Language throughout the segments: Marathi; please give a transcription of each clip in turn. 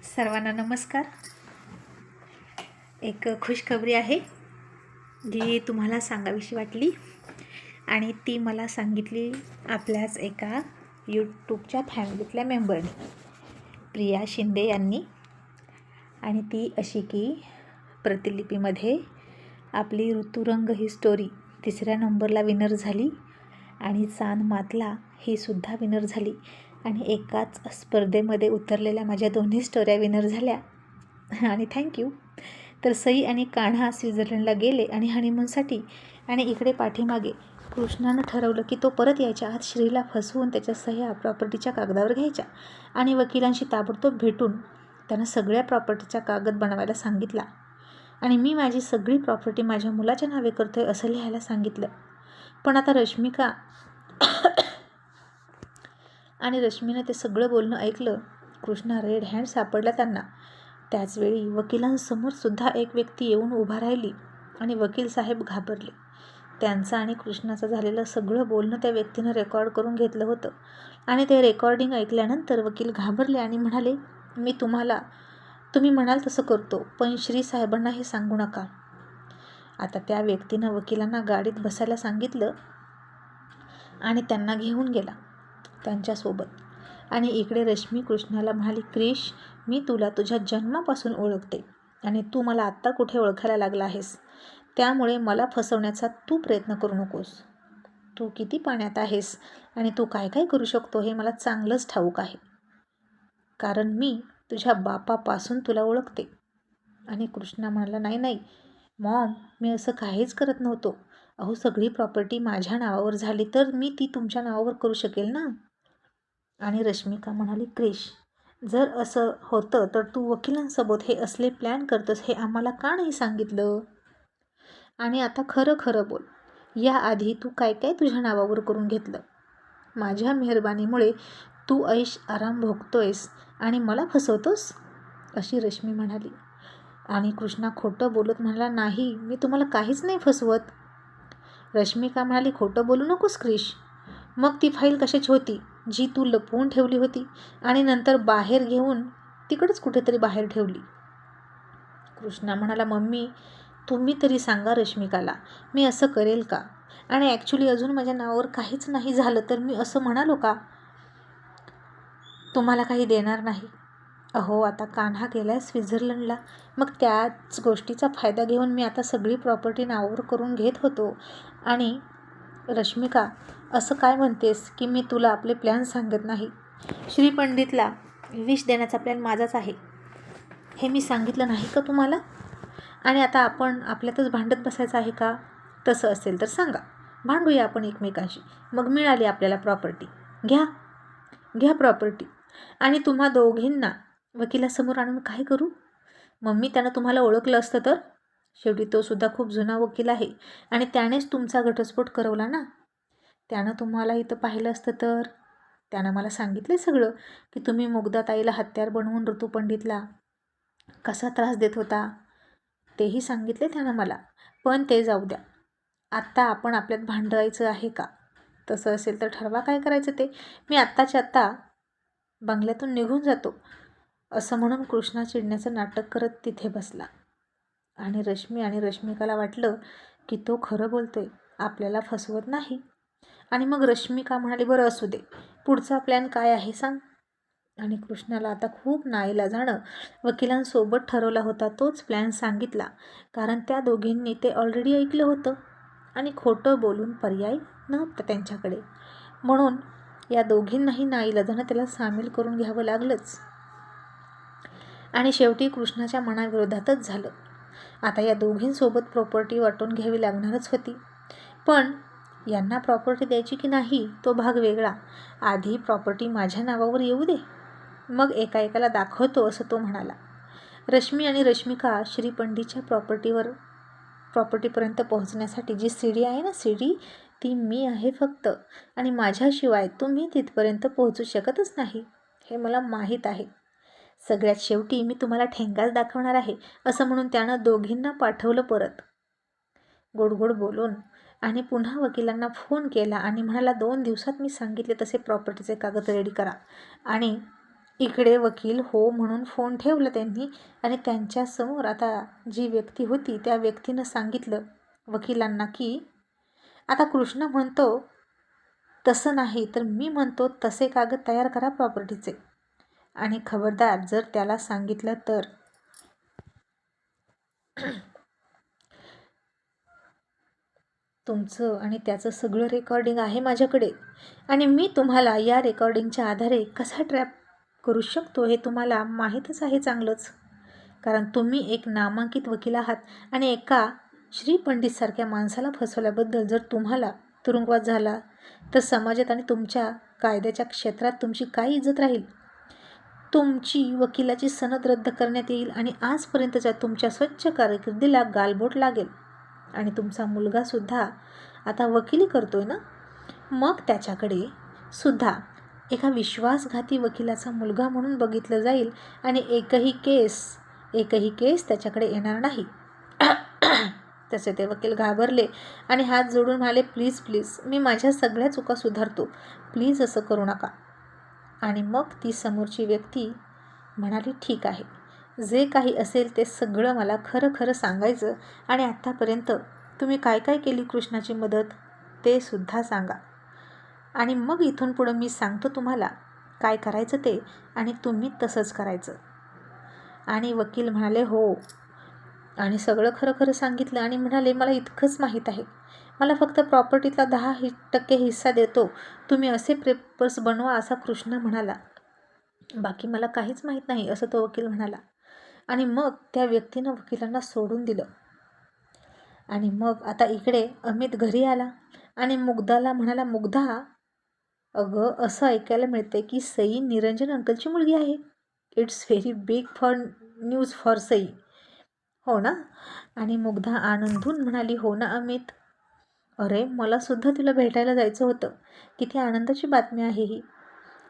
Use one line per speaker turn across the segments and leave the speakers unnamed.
सर्वांना नमस्कार. एक खुशखबरी आहे जी तुम्हाला सांगावीशी वाटली आणि ती मला सांगितली आपल्याच एका यूट्यूबच्या फॅमिलीतल्या मेंबरने, प्रिया शिंदे यांनी. आणि ती अशी की प्रतिलिपीमध्ये आपली ऋतुरंग ही स्टोरी 3ऱ्या नंबरला विनर झाली आणि चांद मातला ही सुद्धा विनर झाली आणि एकाच स्पर्धेमध्ये उतरलेल्या माझ्या दोन्ही स्टोऱ्या विनर झाल्या आणि थँक्यू. तर सई आणि कान्हा स्वित्झर्लंडला गेले आणि हनीमूनसाठी. आणि इकडे पाठीमागे कृष्णानं ठरवलं की तो परत यायच्या आत श्रीला फसवून त्याच्या सह्या प्रॉपर्टीच्या कागदावर घ्यायच्या आणि वकिलांशी ताबडतोब भेटून त्यानं सगळ्या प्रॉपर्टीचा कागद बनवायला सांगितला आणि मी माझी सगळी प्रॉपर्टी माझ्या मुलाच्या नावे करतोय असं लिहायला सांगितलं. पण आता रश्मिका आणि रश्मीनं ते सगळं बोलणं ऐकलं. कृष्णा रेड हँड सापडला त्यांना. त्याचवेळी वकिलांसमोर सुद्धा एक व्यक्ती येऊन उभा राहिली आणि वकील साहेब घाबरले. त्यांचं आणि कृष्णाचं झालेलं सगळं बोलणं त्या व्यक्तीनं रेकॉर्ड करून घेतलं होतं आणि ते रेकॉर्डिंग ऐकल्यानंतर वकील घाबरले आणि म्हणाले, मी तुम्ही म्हणाल तसं करतो, पण श्री साहेबांना हे सांगू नका. आता त्या व्यक्तीनं वकिलांना गाडीत बसायला सांगितलं आणि त्यांना घेऊन गेला त्यांच्यासोबत. आणि इकडे रश्मी कृष्णाला म्हणाली, क्रिश, मी तुला तुझ्या जन्मापासून ओळखते आणि तू मला आत्ता कुठे ओळखायला लागला आहेस, त्यामुळे मला फसवण्याचा तू प्रयत्न करू नकोस. तू किती पाण्यात आहेस आणि तू काय काय करू शकतो हे मला चांगलंच ठाऊक आहे, कारण मी तुझ्या बापापासून तुला ओळखते. आणि कृष्णा म्हणाला, नाही मॉम, मी असं काहीच करत नव्हतो. अहो, सगळी प्रॉपर्टी माझ्या नावावर झाली तर मी ती तुमच्या नावावर करू शकेल ना. आणि रश्मिका म्हणाली, क्रिश, जर असं होतं तर तू वकिलांसोबत हे असले प्लॅन करतोस हे आम्हाला का नाही सांगितलं. आणि आता खरं बोल, याआधी तू काय काय तुझ्या नावावर करून घेतलं. माझ्या मेहरबानीमुळे तू ऐश आराम भोगतोयस आणि मला फसवतोस, अशी रश्मी म्हणाली. आणि कृष्णा खोटं बोलत म्हणाला, नाही, मी तुम्हाला काहीच नाही फसवत. रश्मिका म्हणाली, खोटं बोलू नकोस क्रिश. मग ती फाईल कशाची होती जी तू लपवून ठेवली होती आणि नंतर बाहेर घेऊन तिकडंच कुठेतरी बाहेर ठेवली. कृष्णा म्हणाला, मम्मी, तुम्ही तरी सांगा रश्मिकाला, मी असं करेल का. आणि ॲक्च्युली अजून माझ्या नावावर काहीच नाही झालं तर मी असं म्हणालो का तुम्हाला काही देणार नाही. अहो, आता कान्हा गेला आहे स्वित्झर्लंडला, मग त्याच गोष्टीचा फायदा घेऊन मी आता सगळी प्रॉपर्टी नावावर करून घेत होतो. आणि रश्मिका, असं काय म्हणतेस की मी तुला आपले प्लॅन सांगत नाही. श्रीपंडितला विष देण्याचा प्लॅन माझाच आहे हे मी सांगितलं नाही का तुम्हाला. आणि आता आपण आपल्यातच भांडत बसायचं आहे का. तसं असेल तर सांगा, भांडूया आपण एकमेकांशी, मग मिळाली आपल्याला प्रॉपर्टी. घ्या प्रॉपर्टी. आणि तुम्हा दोघींना वकिलासमोर आणून काय करू. मम्मी, त्यानं तुम्हाला ओळखलं असतं तर. शेवटी तो सुद्धा खूप जुना वकील आहे आणि त्यानेच तुमचा घटस्फोट करवला ना. त्यानं तुम्हाला इथं पाहिलं असतं तर. त्यानं मला सांगितलं सगळं की तुम्ही मुग्धाताईला हत्यार बनवून ऋतुपंडितला कसा त्रास देत होता, तेही सांगितले त्यानं मला. पण ते जाऊ द्या, आत्ता आपण आपल्यात भांडायचं आहे का. तसं असेल तर ठरवा काय करायचं ते. मी आत्ताच्या आत्ता बंगल्यातून निघून जातो, असं म्हणून कृष्णा चिडण्याचं नाटक करत तिथे बसला. आणि रश्मी आणि रश्मिकाला वाटलं की तो खरं बोलतोय, आपल्याला फसवत नाही. आणि मग रश्मिका म्हणाली, बरं असू दे, पुढचा प्लॅन काय आहे सांग. आणि कृष्णाला आता खूप नाईलाजानं वकिलांसोबत ठरवला होता तोच प्लॅन सांगितला, कारण त्या दोघींनी ते ऑलरेडी ऐकलं होतं आणि खोटं बोलून पर्याय नव्हता त्यांच्याकडे. म्हणून या दोघींनाही नाईलाजानं त्याला सामील करून घ्यावं लागलंच. आणि शेवटी कृष्णाच्या मनाविरोधातच झालं. आता या दोघींसोबत प्रॉपर्टी वाटून घ्यावी लागणारच होती. पण यांना प्रॉपर्टी द्यायची की नाही तो भाग वेगळा. आधी प्रॉपर्टी माझ्या नावावर येऊ दे, मग एकाला दाखवतो, असं तो म्हणाला. रश्मी आणि रश्मिका श्रीपंडितच्या प्रॉपर्टीपर्यंत पोहोचण्यासाठी जी सीडी आहे ना, सीडी ती मी आहे फक्त, आणि माझ्याशिवाय तुम्ही तिथपर्यंत पोहोचू शकतच नाही, हे मला माहीत आहे. सगळ्यात शेवटी मी तुम्हाला ठेंगाच दाखवणार आहे, असं म्हणून त्यानं दोघींना पाठवलं परत गोड बोलून. आणि पुन्हा वकिलांना फोन केला आणि म्हणाला, 2 दिवसात मी सांगितले तसे प्रॉपर्टीचे कागद रेडी करा आणि इकडे वकील हो म्हणून फोन ठेवला त्यांनी आणि त्यांच्यासमोर आता जी व्यक्ती होती त्या व्यक्तीनं सांगितलं वकिलांना की आता कृष्ण म्हणतो तसं नाही तर मी म्हणतो तसे कागद तयार करा प्रॉपर्टीचे, आणि खबरदार जर त्याला सांगितलं तर तुमचं आणि त्याचं सगळं रेकॉर्डिंग आहे माझ्याकडे, आणि मी तुम्हाला या रेकॉर्डिंगच्या आधारे कसा ट्रॅप करू शकतो हे तुम्हाला माहीतच आहे चांगलंच. कारण तुम्ही एक नामांकित वकील आहात आणि एका श्री पंडितसारख्या माणसाला फसवल्याबद्दल जर तुम्हाला तुरुंगवास झाला तर समाजात आणि तुमच्या कायद्याच्या क्षेत्रात तुमची काय इज्जत राहील? तुमची वकिलाची सनद रद्द करण्यात येईल आणि आजपर्यंतच्या तुमच्या स्वच्छ कारकिर्दीला गालबोट लागेल. आणि तुमचा मुलगासुद्धा आता वकिली करतोय ना, मग त्याच्याकडे सुद्धा एका विश्वासघाती वकिलाचा मुलगा म्हणून बघितलं जाईल आणि एकही केस त्याच्याकडे येणार नाही. तसे ते वकील घाबरले आणि हात जोडून म्हणाले, प्लीज प्लीज, मी माझ्या सगळ्या चुका सुधारतो, प्लीज असं करू नका. आणि मग ती समोरची व्यक्ती म्हणाली, ठीक आहे, जे काही असेल ते सगळं मला खरं खरं सांगायचं आणि आत्तापर्यंत तुम्ही काय काय केली कृष्णाची मदत ते सुद्धा सांगा, आणि मग इथून पुढं मी सांगतो तुम्हाला काय करायचं ते, आणि तुम्ही तसंच करायचं. आणि वकील म्हणाले हो, आणि सगळं खरं खरं सांगितलं आणि म्हणाले, मला इतकंच माहीत आहे, मला फक्त प्रॉपर्टीतला 10% हिस्सा देतो, तुम्ही असे पेपर्स बनवा असा कृष्ण म्हणाला, बाकी मला काहीच माहीत नाही असं तो वकील म्हणाला. आणि मग त्या व्यक्तीनं वकिलांना सोडून दिलं. आणि मग आता इकडे अमित घरी आला आणि मुग्धाला म्हणाला, मुग्धा, अगं असं ऐकायला मिळते की सई निरंजन अंकलची मुलगी आहे. It's very big for news for Sai, हो ना? आणि मुग्धा आनंदून म्हणाली, हो ना अमित, अरे मला सुद्धा तिला भेटायला जायचं होतं, किती आनंदाची बातमी आहे ही.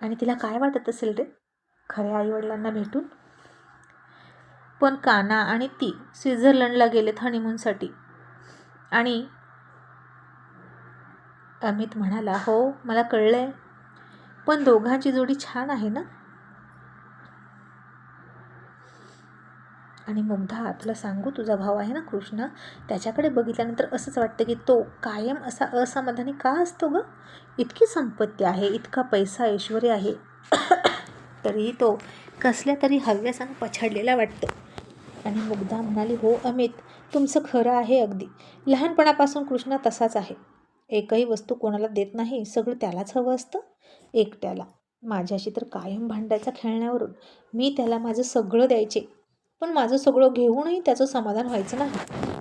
आणि तिला काय वाटत असेल रे खऱ्या आईवडिलांना भेटून. पण काना आणि ती स्वित्झर्लंडला गेलेत हनीमूनसाठी. आणि अमित म्हणाला, हो मला कळलंय, पण दोघांची जोडी छान आहे ना. आणि मुग्धा, तुला सांगू, तुझा भाऊ आहे ना कृष्ण, त्याच्याकडे बघितल्यानंतर असंच वाटतं की तो कायम असा असमाधानी का असतो ग. इतकी संपत्ती आहे, इतका पैसा ऐश्वर आहे, तरीही तो कसल्या तरी हव्यासानं पछाडलेला वाटतो. आणि मुग्धा म्हणाली, हो अमित, तुमचं खरं आहे अगदी. लहानपणापासून कृष्णा तसाच आहे, एकही वस्तू कोणाला देत नाही, सगळं त्यालाच हवं असतं एकट्याला. माझ्याशी तर कायम भांडायचा खेळण्यावरून. मी त्याला माझं सगळं द्यायचे, पण माझं सगळं घेऊनही त्याचं समाधान व्हायचं नाही.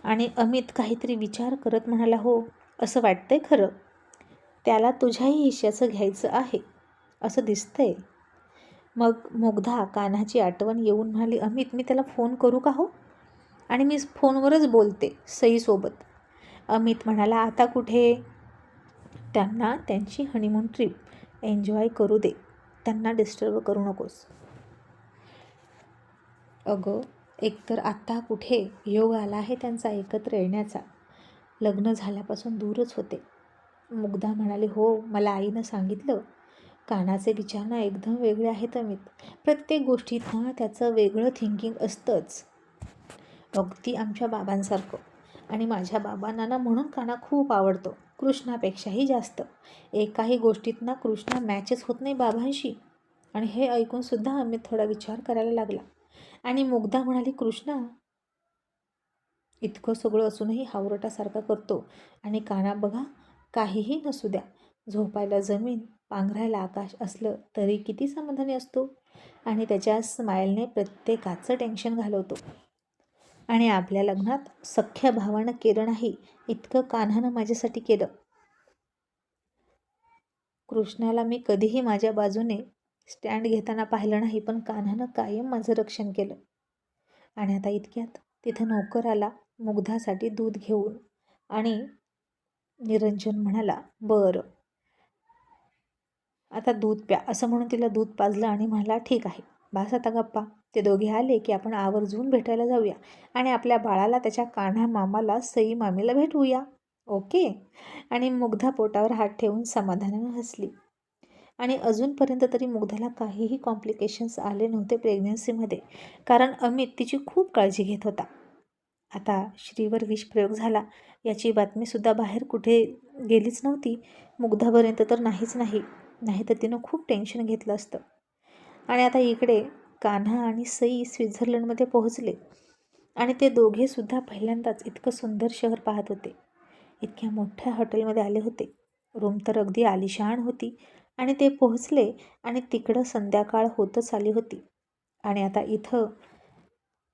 आणि अमित काहीतरी विचार करत म्हणाला, हो असं वाटतंय खरं, त्याला तुझ्याही हिश्श्याचं घ्यायचं आहे असं दिसतंय. मग मुग्धा कान्हाची आठवण येऊन म्हणाली, अमित मी त्याला फोन करू का हो? आणि मी फोनवरच बोलते सईसोबत. अमित म्हणाला, आता कुठे, त्यांना त्यांची हनीमून ट्रिप एन्जॉय करू दे, त्यांना डिस्टर्ब करू नकोस. अगं एकतर आत्ता कुठे योग आला आहे त्यांचा एकत्र येण्याचा, लग्न झाल्यापासून दूरच होते. मुग्धा म्हणाली, हो मला आईनं सांगितलं, कानाचे विचार ना एकदम वेगळे आहेत अमित, प्रत्येक गोष्टीत ना त्याचं वेगळं थिंकिंग असतंच, अगदी आमच्या बाबांसारखं. आणि माझ्या बाबांना ना म्हणून काना खूप आवडतो, कृष्णापेक्षाही जास्त. एकाही गोष्टीत ना कृष्णा मॅचच होत नाही बाबांशी. आणि हे ऐकूनसुद्धा अमित थोडा विचार करायला लागला. आणि मुग्धा म्हणाली, कृष्णा इतकं सगळं असूनही हावरटासारखा करतो, आणि काना बघा, काहीही नसू द्या, झोपायला जमीन, पांघरायला आकाश असलं तरी किती समाधानी असतो, आणि त्याच्या स्माईलने प्रत्येकाचं टेन्शन घालवतो. आणि आपल्या लग्नात सख्ख्या भावानं केलं नाही इतकं कान्हानं माझ्यासाठी केलं. कृष्णाला मी कधीही माझ्या बाजूने स्टँड घेताना पाहिलं नाही, पण कान्हानं कायम माझं रक्षण केलं. आणि आता इतक्यात तिथं नोकर आला मुग्धासाठी दूध घेऊन, आणि निरंजन म्हणाला, बरं आता दूध प्या असं म्हणून तिला दूध पाजलं आणि म्हणाला, ठीक आहे बस आता गप्पा. ते दोघे आले की आपण आवर्जून भेटायला जाऊया आणि आपल्या बाळाला त्याच्या कान्हा मामाला सई मामीला भेटवूया, ओके. आणि मुग्धा पोटावर हात ठेवून समाधानानं हसली. आणि अजूनपर्यंत तरी मुग्धाला काहीही कॉम्प्लिकेशन्स आले नव्हते प्रेग्नन्सीमध्ये, कारण अमित तिची खूप काळजी घेत होता. आता श्रीवर विषप्रयोग झाला याची बातमीसुद्धा बाहेर कुठे गेलीच नव्हती, मुग्धापर्यंत तर नाही तर तिनं खूप टेन्शन घेतलं असतं. आणि आता इकडे कान्हा आणि सई स्वित्झर्लंडमध्ये पोहोचले आणि ते दोघेसुद्धा पहिल्यांदाच इतकं सुंदर शहर पाहत होते. इतक्या मोठ्या हॉटेलमध्ये आले होते. रूम तर अगदी आलिशान होती आणि ते पोहोचले आणि तिकडं संध्याकाळ होतच आली होती आणि आता इथं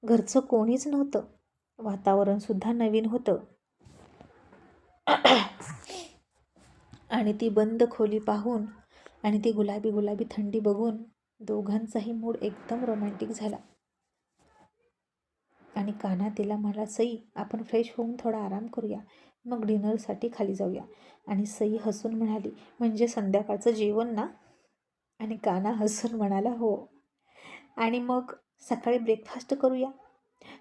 घरचं कोणीच नव्हतं. वातावरणसुद्धा नवीन होतं आणि ती बंद खोली पाहून आणि ती गुलाबी थंडी बघून दोघांचाही मूड एकदम रोमॅन्टिक झाला. आणि कान्हा तिला म्हणाला, सई आपण फ्रेश होऊन थोडा आराम करूया, मग डिनरसाठी खाली जाऊया. आणि सई हसून म्हणाली, म्हणजे संध्याकाळचं जेवण ना? आणि कान्हा हसून म्हणाला, हो. आणि मग सकाळी ब्रेकफास्ट करूया.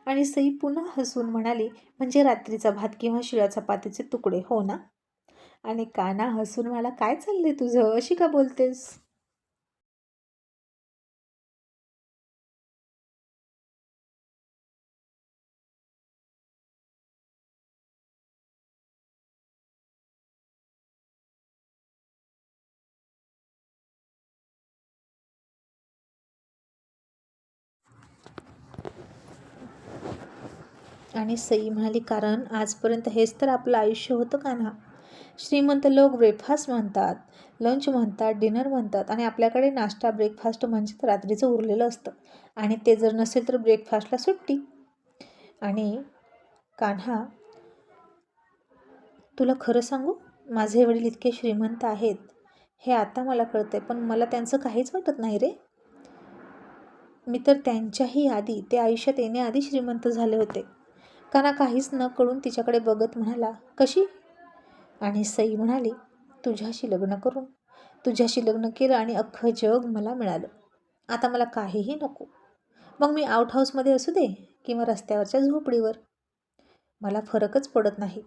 आणि सई पुन्हा हसून म्हणाली, म्हणजे रात्रीचा भात किंवा शिळ्या चपातीचे तुकडे, हो ना? आणि कान्हा हसून म्हणाला, काय चाललंय तुझं, अशी का बोलतेस? आणि सई म्हणाली, कारण आजपर्यंत हेच तर आपलं आयुष्य होतं कान्हा. श्रीमंत लोक ब्रेकफास्ट म्हणतात, लंच म्हणतात, डिनर म्हणतात आणि आपल्याकडे नाश्ता ब्रेकफास्ट म्हणजे रात्रीचं उरलेलं असतं आणि ते जर नसेल तर ब्रेकफास्टला सुट्टी. आणि कान्हा, तुला खरं सांगू, माझे वडील इतके श्रीमंत आहेत हे आता मला कळतंय, पण मला त्यांचं काहीच वाटत नाही रे. मी तर त्यांच्याही आधी, ते आयुष्यात येण्याआधी श्रीमंत झाले होते. कान्हा काहीच न कळून तिच्याकडे बघत म्हणाला, कशी? आणि सई म्हणाली, तुझ्याशी लग्न करून. तुझ्याशी लग्न केलं आणि अख्खं जग मला मिळालं. आता मला काहीही नको. मग मी आउट हाऊसमध्ये असू दे किंवा रस्त्यावरच्या झोपडीवर, मला फरकच पडत नाही.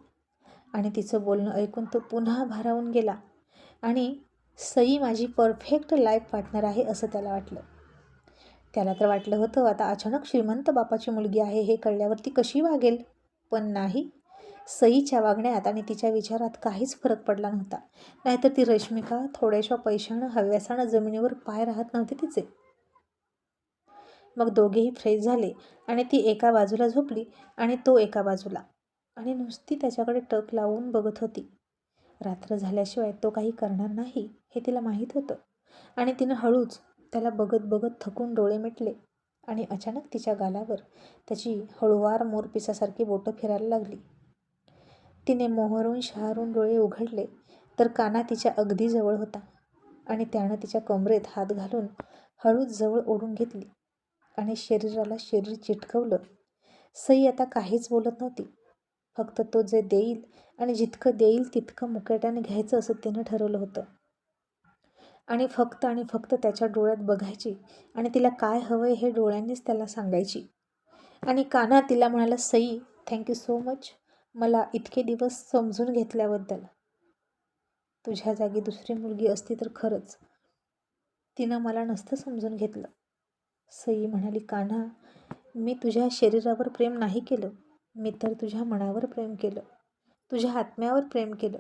आणि तिचं बोलणं ऐकून तो पुन्हा भारावून गेला आणि सई माझी परफेक्ट लाईफ पार्टनर आहे असं त्याला वाटलं. त्याला तर वाटलं होतं आता अचानक श्रीमंत बापाची मुलगी आहे हे कळल्यावर ती कशी वागेल, पण नाही. सईच्या वागण्यात आणि तिच्या विचारात काहीच फरक पडला नव्हता. नाहीतर ती रश्मिका थोड्याशा पैशानं हव्यासानं जमिनीवर पाय राहत नव्हते तिचे. मग दोघेही फ्रेश झाले आणि ती एका बाजूला झोपली आणि तो एका बाजूला आणि नुसती त्याच्याकडे टक लावून बघत होती. रात्र झाल्याशिवाय तो काही करणार नाही हे तिला माहीत होतं आणि तिनं हळूच त्याला बघत बघत थकून डोळे मिटले आणि अचानक तिच्या गालावर त्याची हळूवार मोरपिसासारखी बोटं फिरायला लागली. तिने मोहरून शहारून डोळे उघडले तर कान्हा तिच्या अगदी जवळ होता आणि त्यानं तिच्या कमरेत हात घालून हळूच जवळ ओढून घेतली आणि शरीराला शरीर चिटकवलं. सई आता काहीच बोलत नव्हती. फक्त तो जे देईल आणि जितकं देईल तितकं मुकाट्याने घ्यायचं असं तिनं ठरवलं होतं. आणि फक्त त्याच्या डोळ्यात बघायची आणि तिला काय हवंय हे डोळ्यांनीच त्याला सांगायची. आणि कान्हा तिला म्हणाला, सई थँक्यू सो मच मला इतके दिवस समजून घेतल्याबद्दल. तुझ्या जागी दुसरी मुलगी असती तर खरंच तिनं मला नसतं समजून घेतलं. सई म्हणाली, कान्हा मी तुझ्या शरीरावर प्रेम नाही केलं, मी तर तुझ्या मनावर प्रेम केलं, तुझ्या आत्म्यावर प्रेम केलं.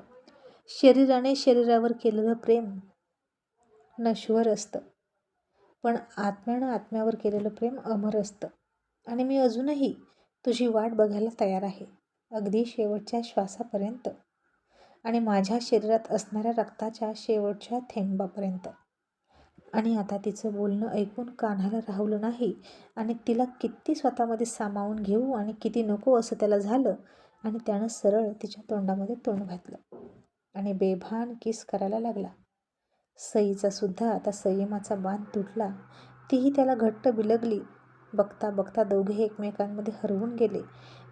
शरीराने शरीरावर केलेलं प्रेम नश्वर असतं, पण आत्म्यानं आत्म्यावर केलेलं प्रेम अमर असतं. आणि मी अजूनही तुझी वाट बघायला तयार आहे, अगदी शेवटच्या श्वासापर्यंत आणि माझ्या शरीरात असणाऱ्या रक्ताच्या शेवटच्या थेंबापर्यंत. आणि आता तिचं बोलणं ऐकून कान्हाला राहवलं नाही आणि तिला किती स्वतःमध्ये सामावून घेऊ आणि किती नको असं त्याला झालं आणि त्यानं सरळ तिच्या तोंडामध्ये तोंड घातलं आणि बेभान किस करायला लागला. सईचा सुद्धा आता संयमाचा बांध तुटला. तीही त्याला घट्ट बिलगली. बघता बघता दोघे एकमेकांमध्ये हरवून गेले.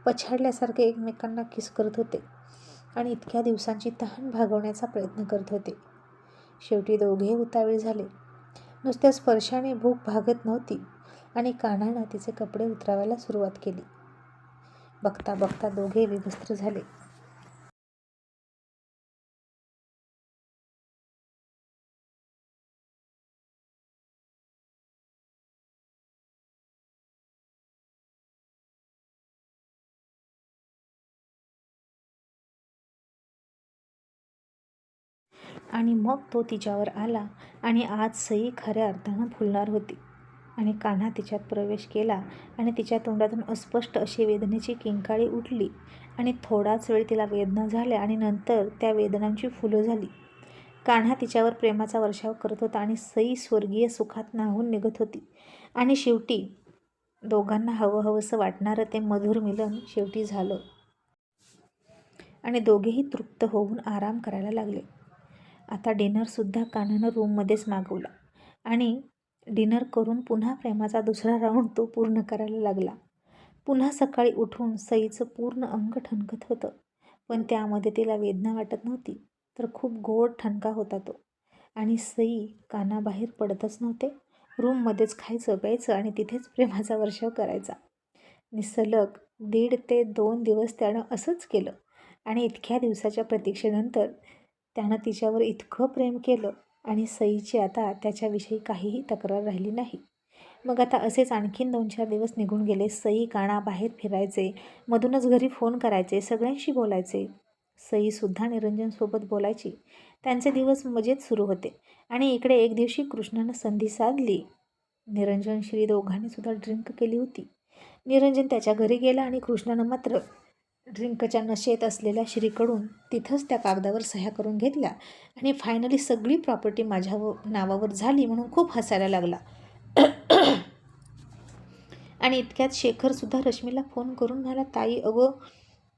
पछाडल्यासारखे एकमेकांना किस करत होते आणि इतक्या दिवसांची तहान भागवण्याचा प्रयत्न करत होते. शेवटी दोघे उतावीळ झाले. नुसत्या स्पर्शाने भूक भागत नव्हती आणि कान्हानं तिचे कपडे उतरवायला सुरुवात केली. बघता बघता दोघे विवस्त्र झाले. आणि मग तो तिच्यावर आला आणि आज सई खऱ्या अर्थानं फुलणार होती. आणि कान्हा तिच्यात प्रवेश केला आणि तिच्या तोंडातून अस्पष्ट अशी वेदनेची किंकाळी उठली आणि थोडाच वेळ तिला वेदना झाल्या आणि नंतर त्या वेदनांची फुलं झाली. कान्हा तिच्यावर प्रेमाचा वर्षाव करत होता आणि सई स्वर्गीय सुखात न्हाऊन निघत होती. आणि शेवटी दोघांना हवंहवंसं वाटणारं ते मधुर मिलन शेवटी झालं आणि दोघेही तृप्त होऊन आराम करायला लागले. आता डिनरसुद्धा कान्हानं रूममध्येच मागवला आणि डिनर करून पुन्हा प्रेमाचा दुसरा राऊंड तो पूर्ण करायला लागला. पुन्हा सकाळी उठून सईचं पूर्ण अंग ठणकत होतं, पण त्यामध्ये तिला वेदना वाटत नव्हती, तर खूप गोड ठणका होता तो. आणि सई कानाबाहेर पडतच नव्हते. रूममध्येच खायचं प्यायचं आणि तिथेच प्रेमाचा वर्षाव करायचा. सलग 1.5 ते 2 दिवस त्यानं असंच केलं. आणि इतक्या दिवसाच्या प्रतीक्षेनंतर त्यानं तिच्यावर इतकं प्रेम केलं आणि सईची आता त्याच्याविषयी काहीही तक्रार राहिली नाही. मग आता असेच आणखीन 2-4 दिवस निघून गेले. सई कानाबाहेर फिरायचे, मधूनच घरी फोन करायचे, सगळ्यांशी बोलायचे. सईसुद्धा निरंजनसोबत बोलायची. त्यांचे दिवस मजेत सुरू होते. आणि इकडे एक दिवशी कृष्णानं संधी साधली. निरंजन श्री दोघांनीसुद्धा ड्रिंक केली होती. निरंजन त्याच्या घरी गेला आणि कृष्णानं मात्र ड्रिंकच्या नशेत असलेल्या श्रीकडून तिथंच त्या कागदावर सह्या करून घेतल्या आणि फायनली सगळी प्रॉपर्टी माझ्या नावावर झाली म्हणून खूप हसायला लागला. आणि इतक्यात शेखरसुद्धा रश्मीला फोन करून म्हणाला, ताई अगं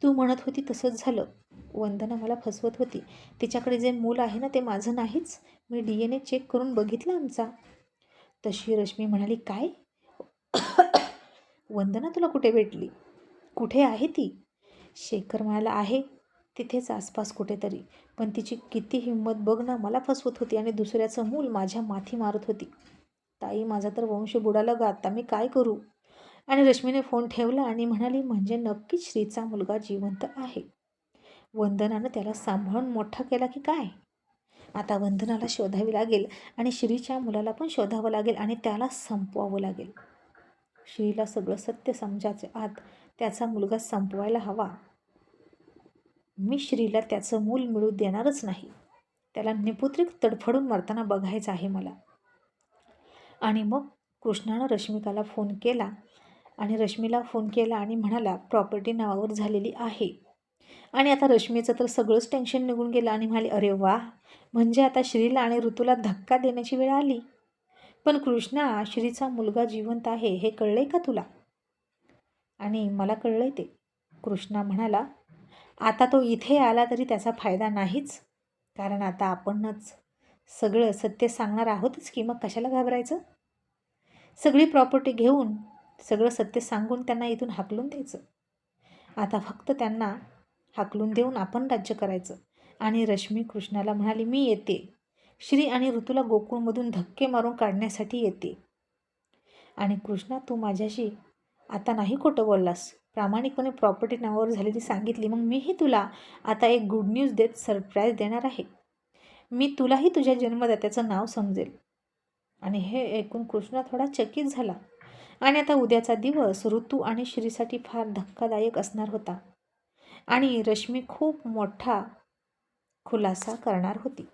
तू म्हणत होती तसंच झालं. वंदना मला फसवत होती. तिच्याकडे जे मूल आहे ना ते माझं नाहीच. मी DNA चेक करून बघितलं आमचा. तशी रश्मी म्हणाली, काय? वंदना तुला कुठे भेटली? कुठे आहे ती? शेखर म्हणाला, आहे तिथेच आसपास कुठेतरी. पण तिची किती हिंमत बघ ना, मला फसवत होती आणि दुसऱ्याचं मूल माझ्या माथी मारत होती. ताई माझा तर वंश बुडाला ग, आता मी काय करू? आणि रश्मीने फोन ठेवला आणि म्हणाली, म्हणजे नक्कीच श्रीचा मुलगा जिवंत आहे. वंदनानं त्याला सांभाळून मोठा केला की काय? आता वंदनाला शोधावी लागेल आणि श्रीच्या मुलाला पण शोधावं लागेल आणि त्याला संपवावं लागेल. श्रीला सगळं सत्य समजायचं आत त्याचा मुलगा संपवायला हवा. मी श्रीला त्याचं मूल मिळू देणारच नाही. त्याला निपुत्रिक तडफडून मरताना बघायचं आहे मला. आणि मग कृष्णानं रश्मिकाला फोन केला आणि रश्मीला फोन केला आणि म्हणाला, प्रॉपर्टी नावावर झालेली आहे. आणि आता रश्मीचं तर सगळंच टेन्शन निघून गेलं आणि म्हणाली, अरे वा, म्हणजे आता श्रीला आणि ऋतूला धक्का देण्याची वेळ आली. पण कृष्णा, श्रीचा मुलगा जिवंत आहे हे कळलंय का तुला? आणि मला कळलंय ते. कृष्णा म्हणाला, आता तो इथे आला तरी त्याचा फायदा नाहीच, कारण आता आपणच सगळं सत्य सांगणार आहोतच की, मग कशाला घाबरायचं? सगळी प्रॉपर्टी घेऊन सगळं सत्य सांगून त्यांना इथून हाकलून द्यायचं. आता फक्त त्यांना हाकलून देऊन आपण राज्य करायचं. आणि रश्मी कृष्णाला म्हणाली, मी येते. श्री आणि ऋतूला गोकुळमधून धक्के मारून काढण्यासाठी येते. आणि कृष्णा, तू माझ्याशी आता नाही खोटं बोललास, प्रामाणिकपणे प्रॉपर्टी नावावर झालेली सांगितली. मग मीही तुला आता एक गुड न्यूज देत सरप्राईज देणार आहे. मी तुलाही तुझ्या जन्मदात्याचं नाव समजेल. आणि हे ऐकून कृष्णा थोडा चकित झाला. आणि आता उद्याचा दिवस ऋतू आणि श्रीसाठी फार धक्कादायक असणार होता आणि रश्मी खूप मोठा खुलासा करणार होती.